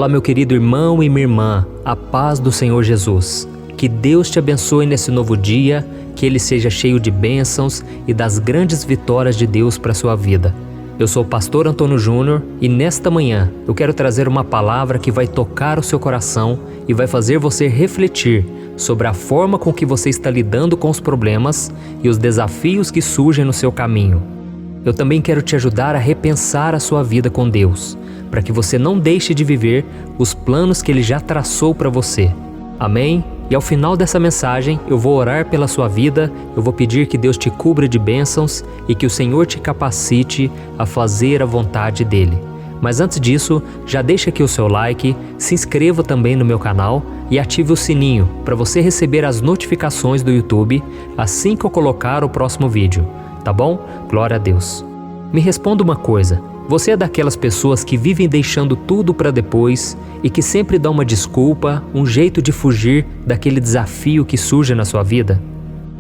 Olá, meu querido irmão e minha irmã, a paz do Senhor Jesus. Que Deus te abençoe nesse novo dia, que ele seja cheio de bênçãos e das grandes vitórias de Deus para a sua vida. Eu sou o pastor Antônio Júnior e nesta manhã eu quero trazer uma palavra que vai tocar o seu coração e vai fazer você refletir sobre a forma com que você está lidando com os problemas e os desafios que surgem no seu caminho. Eu também quero te ajudar a repensar a sua vida com Deus, para que você não deixe de viver os planos que Ele já traçou para você. Amém? E ao final dessa mensagem, eu vou orar pela sua vida, eu vou pedir que Deus te cubra de bênçãos e que o Senhor te capacite a fazer a vontade dEle. Mas antes disso, já deixa aqui o seu like, se inscreva também no meu canal e ative o sininho para você receber as notificações do YouTube assim que eu colocar o próximo vídeo. Tá bom? Glória a Deus. Me responda uma coisa. Você é daquelas pessoas que vivem deixando tudo para depois e que sempre dá uma desculpa, um jeito de fugir daquele desafio que surge na sua vida?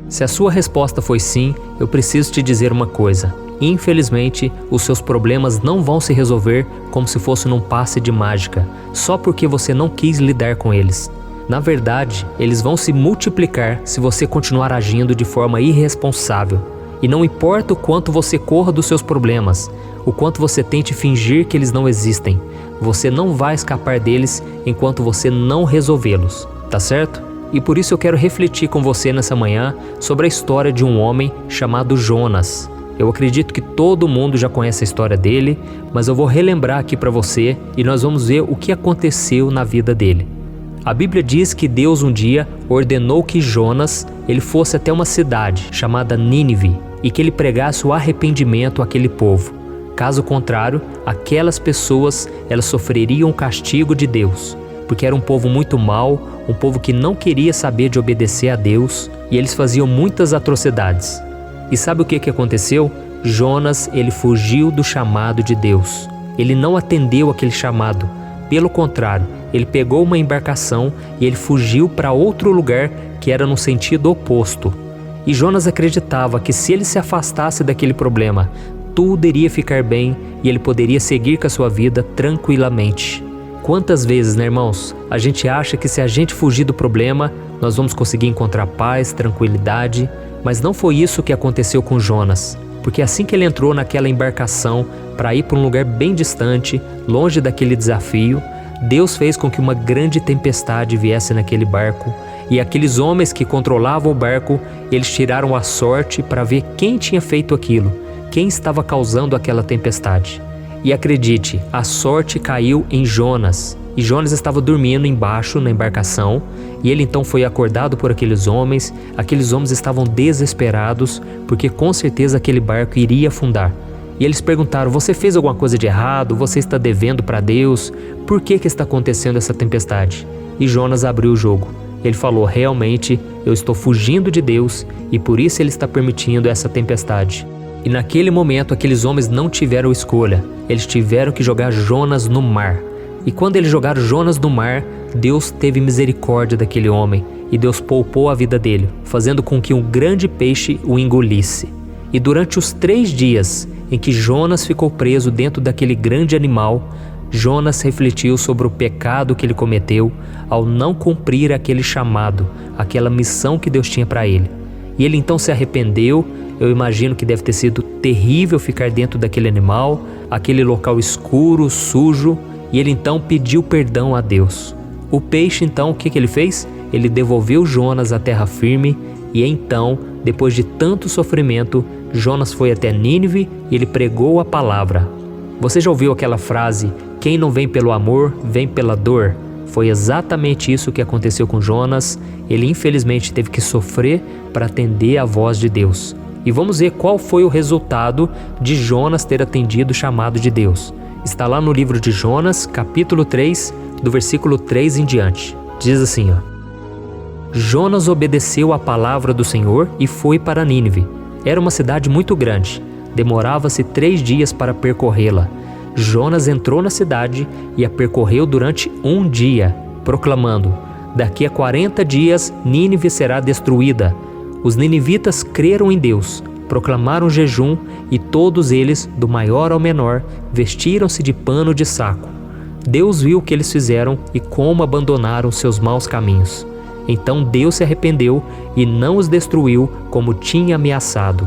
Se a sua resposta foi sim, eu preciso te dizer uma coisa. Infelizmente, os seus problemas não vão se resolver como se fosse num passe de mágica, só porque você não quis lidar com eles. Na verdade, eles vão se multiplicar se você continuar agindo de forma irresponsável. E não importa o quanto você corra dos seus problemas, o quanto você tente fingir que eles não existem, você não vai escapar deles enquanto você não resolvê-los, tá certo? E por isso eu quero refletir com você nessa manhã sobre a história de um homem chamado Jonas. Eu acredito que todo mundo já conhece a história dele, mas eu vou relembrar aqui para você e nós vamos ver o que aconteceu na vida dele. A Bíblia diz que Deus um dia ordenou que Jonas ele fosse até uma cidade chamada Nínive e que ele pregasse o arrependimento àquele povo. Caso contrário, aquelas pessoas elas sofreriam o castigo de Deus, porque era um povo muito mau, um povo que não queria saber de obedecer a Deus e eles faziam muitas atrocidades. E sabe o que aconteceu? Jonas ele fugiu do chamado de Deus. Ele não atendeu aquele chamado. Pelo contrário, ele pegou uma embarcação e ele fugiu para outro lugar que era no sentido oposto. E Jonas acreditava que se ele se afastasse daquele problema, tudo iria ficar bem e ele poderia seguir com a sua vida tranquilamente. Quantas vezes, né, irmãos, a gente acha que se a gente fugir do problema, nós vamos conseguir encontrar paz, tranquilidade, mas não foi isso que aconteceu com Jonas. Porque assim que ele entrou naquela embarcação para ir para um lugar bem distante, longe daquele desafio, Deus fez com que uma grande tempestade viesse naquele barco e aqueles homens que controlavam o barco, eles tiraram a sorte para ver quem tinha feito aquilo, quem estava causando aquela tempestade. E acredite, a sorte caiu em Jonas. E Jonas estava dormindo embaixo na embarcação e ele então foi acordado por aqueles homens estavam desesperados porque com certeza aquele barco iria afundar. E eles perguntaram, você fez alguma coisa de errado? Você está devendo para Deus? Por que está acontecendo essa tempestade? E Jonas abriu o jogo. Ele falou, realmente eu estou fugindo de Deus e por isso Ele está permitindo essa tempestade. E naquele momento aqueles homens não tiveram escolha, eles tiveram que jogar Jonas no mar. E quando eles jogaram Jonas no mar, Deus teve misericórdia daquele homem e Deus poupou a vida dele, fazendo com que um grande peixe o engolisse. E durante os 3 dias em que Jonas ficou preso dentro daquele grande animal, Jonas refletiu sobre o pecado que ele cometeu ao não cumprir aquele chamado, aquela missão que Deus tinha para ele. E ele então se arrependeu. Eu imagino que deve ter sido terrível ficar dentro daquele animal, aquele local escuro, sujo, e ele então pediu perdão a Deus. O peixe então, o que ele fez? Ele devolveu Jonas à terra firme e então, depois de tanto sofrimento, Jonas foi até Nínive e ele pregou a palavra. Você já ouviu aquela frase, quem não vem pelo amor, vem pela dor? Foi exatamente isso que aconteceu com Jonas. Ele infelizmente teve que sofrer para atender a voz de Deus. E vamos ver qual foi o resultado de Jonas ter atendido o chamado de Deus. Está lá no livro de Jonas, capítulo 3, do versículo 3 em diante. Diz assim, Jonas obedeceu à palavra do Senhor e foi para Nínive. Era uma cidade muito grande. Demorava-se 3 dias para percorrê-la. Jonas entrou na cidade e a percorreu durante 1 dia, proclamando, daqui a 40 dias Nínive será destruída. Os ninivitas creram em Deus, proclamaram jejum e todos eles, do maior ao menor, vestiram-se de pano de saco. Deus viu o que eles fizeram e como abandonaram seus maus caminhos. Então Deus se arrependeu e não os destruiu como tinha ameaçado.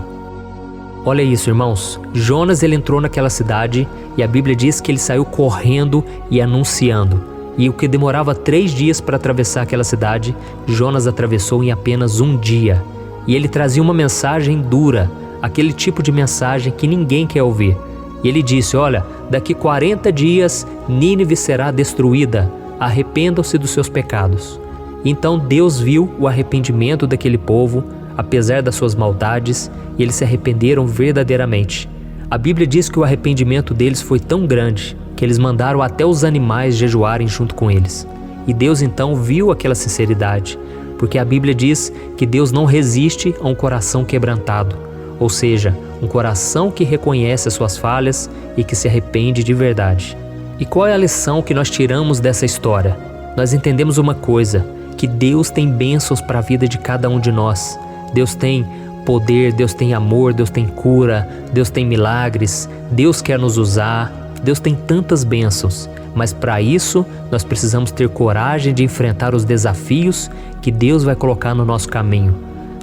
Olha isso, irmãos. Jonas ele entrou naquela cidade e a Bíblia diz que ele saiu correndo e anunciando. E o que demorava 3 dias para atravessar aquela cidade, Jonas atravessou em apenas 1 dia. E ele trazia uma mensagem dura, aquele tipo de mensagem que ninguém quer ouvir. E ele disse, olha, daqui 40 dias Nínive será destruída, arrependam-se dos seus pecados. Então Deus viu o arrependimento daquele povo, apesar das suas maldades, e eles se arrependeram verdadeiramente. A Bíblia diz que o arrependimento deles foi tão grande que eles mandaram até os animais jejuarem junto com eles. E Deus então viu aquela sinceridade, porque a Bíblia diz que Deus não resiste a um coração quebrantado, ou seja, um coração que reconhece as suas falhas e que se arrepende de verdade. E qual é a lição que nós tiramos dessa história? Nós entendemos uma coisa, que Deus tem bênçãos para a vida de cada um de nós. Deus tem poder, Deus tem amor, Deus tem cura, Deus tem milagres, Deus quer nos usar, Deus tem tantas bênçãos, mas para isso nós precisamos ter coragem de enfrentar os desafios que Deus vai colocar no nosso caminho.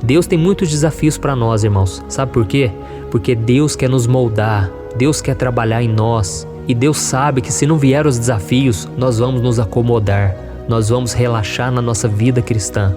Deus tem muitos desafios para nós, irmãos. Sabe por quê? Porque Deus quer nos moldar, Deus quer trabalhar em nós e Deus sabe que se não vier os desafios, nós vamos nos acomodar, nós vamos relaxar na nossa vida cristã.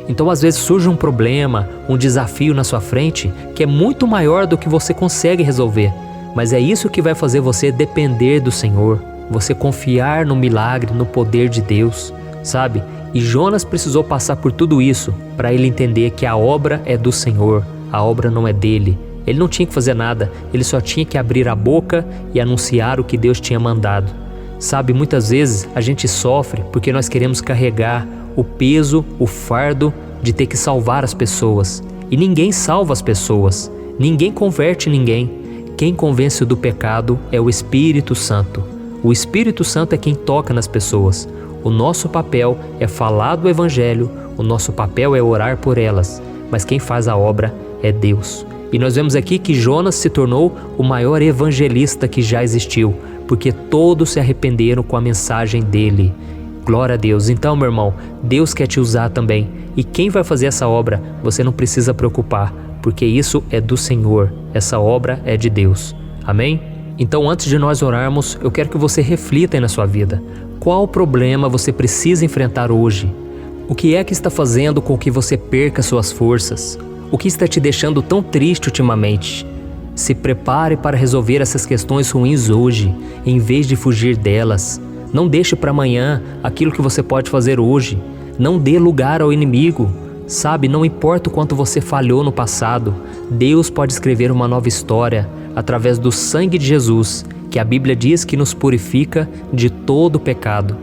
Então às vezes surge um problema, um desafio na sua frente que é muito maior do que você consegue resolver. Mas é isso que vai fazer você depender do Senhor, você confiar no milagre, no poder de Deus, sabe? E Jonas precisou passar por tudo isso para ele entender que a obra é do Senhor, a obra não é dele. Ele não tinha que fazer nada, ele só tinha que abrir a boca e anunciar o que Deus tinha mandado. Sabe, muitas vezes a gente sofre porque nós queremos carregar o peso, o fardo de ter que salvar as pessoas. E ninguém salva as pessoas, ninguém converte ninguém. Quem convence do pecado é o Espírito Santo. O Espírito Santo é quem toca nas pessoas. O nosso papel é falar do Evangelho, o nosso papel é orar por elas, mas quem faz a obra é Deus. E nós vemos aqui que Jonas se tornou o maior evangelista que já existiu, porque todos se arrependeram com a mensagem dele. Glória a Deus. Então, meu irmão, Deus quer te usar também. E quem vai fazer essa obra, você não precisa preocupar, porque isso é do Senhor, essa obra é de Deus. Amém? Então, antes de nós orarmos, eu quero que você reflita aí na sua vida. Qual problema você precisa enfrentar hoje? O que é que está fazendo com que você perca suas forças? O que está te deixando tão triste ultimamente? Se prepare para resolver essas questões ruins hoje, em vez de fugir delas. Não deixe para amanhã aquilo que você pode fazer hoje. Não dê lugar ao inimigo. Sabe, não importa o quanto você falhou no passado, Deus pode escrever uma nova história através do sangue de Jesus, que a Bíblia diz que nos purifica de todo pecado.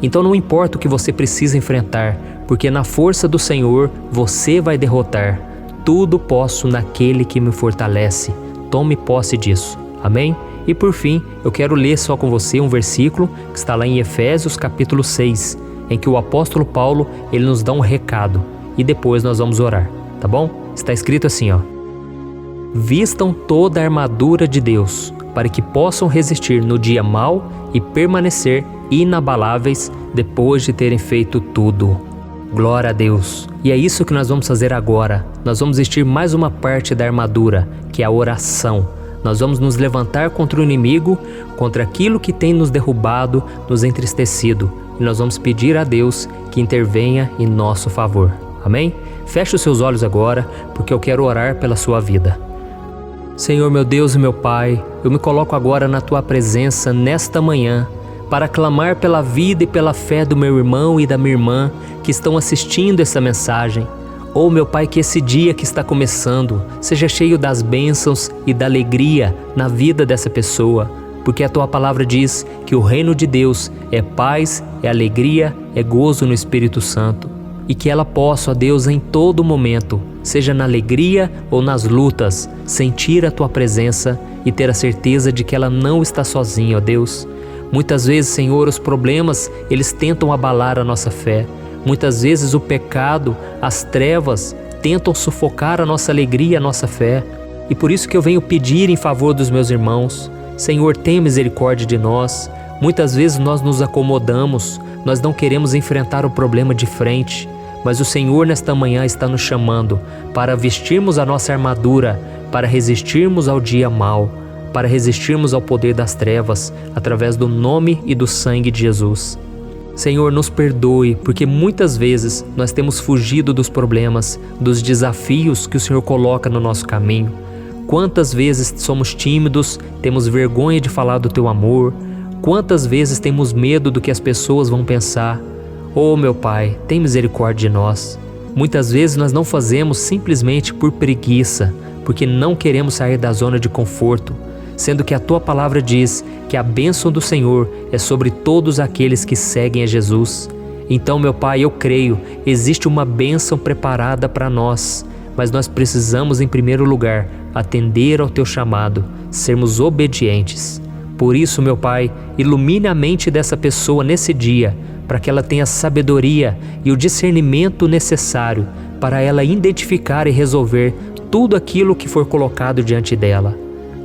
Então não importa o que você precisa enfrentar, porque na força do Senhor você vai derrotar. Tudo posso naquele que me fortalece. Tome posse disso. Amém? E por fim, eu quero ler só com você um versículo que está lá em Efésios capítulo 6, em que o apóstolo Paulo, ele nos dá um recado. E depois nós vamos orar, tá bom? Está escrito assim, ó. Vistam toda a armadura de Deus, para que possam resistir no dia mau e permanecer inabaláveis depois de terem feito tudo. Glória a Deus. E é isso que nós vamos fazer agora. Nós vamos vestir mais uma parte da armadura, que é a oração. Nós vamos nos levantar contra o inimigo, contra aquilo que tem nos derrubado, nos entristecido. E nós vamos pedir a Deus que intervenha em nosso favor. Amém? Feche os seus olhos agora, porque eu quero orar pela sua vida. Senhor, meu Deus e meu Pai, eu me coloco agora na Tua presença nesta manhã, para clamar pela vida e pela fé do meu irmão e da minha irmã que estão assistindo essa mensagem. Oh, meu Pai, que esse dia que está começando seja cheio das bênçãos e da alegria na vida dessa pessoa, porque a Tua palavra diz que o reino de Deus é paz, é alegria, é gozo no Espírito Santo. E que ela possa, ó Deus, em todo momento, seja na alegria ou nas lutas, sentir a Tua presença e ter a certeza de que ela não está sozinha, ó Deus. Muitas vezes, Senhor, os problemas, eles tentam abalar a nossa fé. Muitas vezes o pecado, as trevas, tentam sufocar a nossa alegria e a nossa fé. E por isso que eu venho pedir em favor dos meus irmãos. Senhor, tenha misericórdia de nós. Muitas vezes nós nos acomodamos, nós não queremos enfrentar o problema de frente, mas o Senhor nesta manhã está nos chamando para vestirmos a nossa armadura, para resistirmos ao dia mau, para resistirmos ao poder das trevas, através do nome e do sangue de Jesus. Senhor, nos perdoe, porque muitas vezes nós temos fugido dos problemas, dos desafios que o Senhor coloca no nosso caminho. Quantas vezes somos tímidos, temos vergonha de falar do Teu amor, quantas vezes temos medo do que as pessoas vão pensar. Oh, meu Pai, tem misericórdia de nós. Muitas vezes nós não fazemos simplesmente por preguiça, porque não queremos sair da zona de conforto, sendo que a Tua palavra diz que a bênção do Senhor é sobre todos aqueles que seguem a Jesus. Então, meu Pai, eu creio, existe uma bênção preparada para nós, mas nós precisamos, em primeiro lugar, atender ao Teu chamado, sermos obedientes. Por isso, meu Pai, ilumine a mente dessa pessoa nesse dia, para que ela tenha sabedoria e o discernimento necessário para ela identificar e resolver tudo aquilo que for colocado diante dela.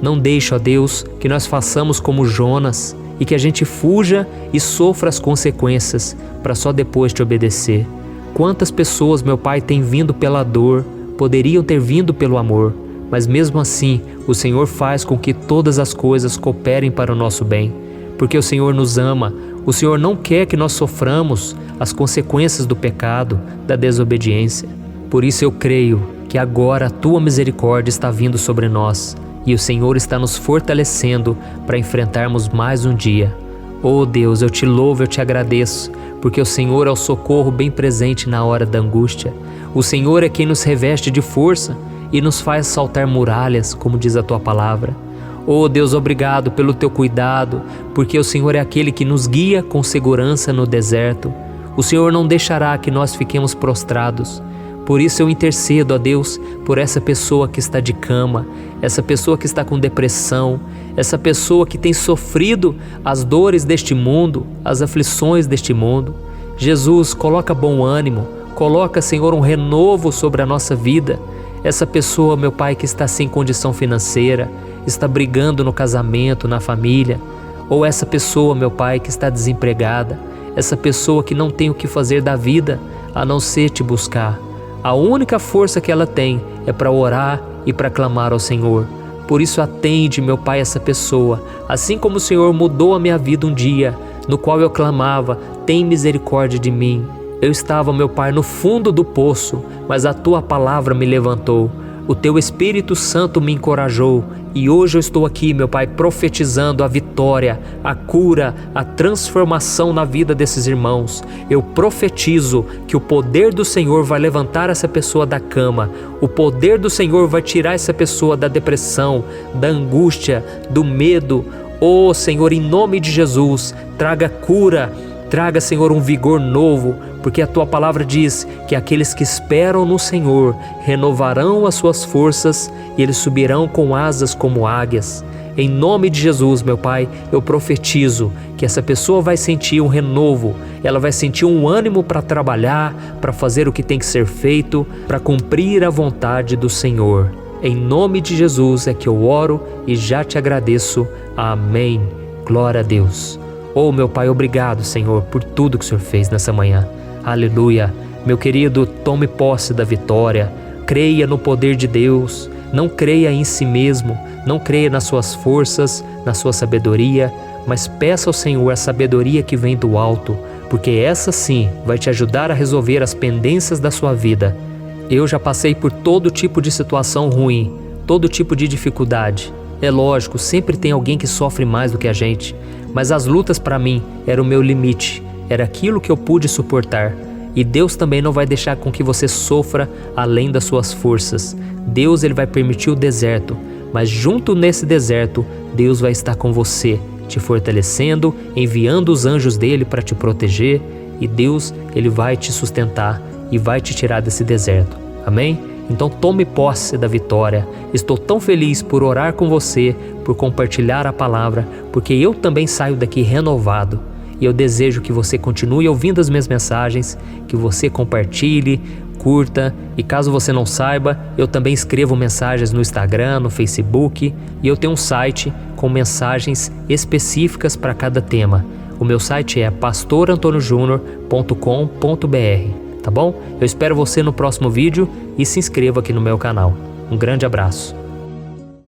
Não deixe, ó Deus, que nós façamos como Jonas e que a gente fuja e sofra as consequências para só depois te obedecer. Quantas pessoas, meu Pai, têm vindo pela dor, poderiam ter vindo pelo amor, mas mesmo assim o Senhor faz com que todas as coisas cooperem para o nosso bem, porque o Senhor nos ama, o Senhor não quer que nós soframos as consequências do pecado, da desobediência. Por isso eu creio que agora a Tua misericórdia está vindo sobre nós e o Senhor está nos fortalecendo para enfrentarmos mais um dia. Oh Deus, eu Te louvo, eu Te agradeço, porque o Senhor é o socorro bem presente na hora da angústia. O Senhor é quem nos reveste de força e nos faz saltar muralhas, como diz a Tua palavra. Oh Deus, obrigado pelo Teu cuidado, porque o Senhor é aquele que nos guia com segurança no deserto. O Senhor não deixará que nós fiquemos prostrados. Por isso eu intercedo, ó Deus, por essa pessoa que está de cama, essa pessoa que está com depressão, essa pessoa que tem sofrido as dores deste mundo, as aflições deste mundo. Jesus, coloca bom ânimo, coloca, Senhor, um renovo sobre a nossa vida. Essa pessoa, meu Pai, que está sem condição financeira, está brigando no casamento, na família, ou essa pessoa, meu Pai, que está desempregada, essa pessoa que não tem o que fazer da vida a não ser Te buscar. A única força que ela tem é para orar e para clamar ao Senhor. Por isso atende, meu Pai, essa pessoa, assim como o Senhor mudou a minha vida um dia, no qual eu clamava, tem misericórdia de mim. Eu estava, meu Pai, no fundo do poço, mas a Tua palavra me levantou. O Teu Espírito Santo me encorajou e hoje eu estou aqui, meu Pai, profetizando a vitória, a cura, a transformação na vida desses irmãos. Eu profetizo que o poder do Senhor vai levantar essa pessoa da cama, o poder do Senhor vai tirar essa pessoa da depressão, da angústia, do medo. Oh Senhor, em nome de Jesus, traga cura, traga, Senhor, um vigor novo, porque a Tua palavra diz que aqueles que esperam no Senhor renovarão as suas forças e eles subirão com asas como águias. Em nome de Jesus, meu Pai, eu profetizo que essa pessoa vai sentir um renovo, ela vai sentir um ânimo para trabalhar, para fazer o que tem que ser feito, para cumprir a vontade do Senhor. Em nome de Jesus é que eu oro e já Te agradeço. Amém. Glória a Deus. Oh, meu Pai, obrigado, Senhor, por tudo que o Senhor fez nessa manhã. Aleluia. Meu querido, tome posse da vitória. Creia no poder de Deus. Não creia em si mesmo. Não creia nas suas forças, na sua sabedoria, mas peça ao Senhor a sabedoria que vem do alto, porque essa sim vai te ajudar a resolver as pendências da sua vida. Eu já passei por todo tipo de situação ruim, todo tipo de dificuldade. É lógico, sempre tem alguém que sofre mais do que a gente, mas as lutas para mim era o meu limite, era aquilo que eu pude suportar. E Deus também não vai deixar com que você sofra além das suas forças. Deus, ele vai permitir o deserto, mas junto nesse deserto, Deus vai estar com você, te fortalecendo, enviando os anjos dele para te proteger, e Deus, ele vai te sustentar e vai te tirar desse deserto. Amém? Então tome posse da vitória. Estou tão feliz por orar com você, por compartilhar a palavra, porque eu também saio daqui renovado. E eu desejo que você continue ouvindo as minhas mensagens, que você compartilhe, curta, e caso você não saiba, eu também escrevo mensagens no Instagram, no Facebook, e eu tenho um site com mensagens específicas para cada tema. O meu site é pastorantonojunior.com.br, tá bom? Eu espero você no próximo vídeo e se inscreva aqui no meu canal. Um grande abraço.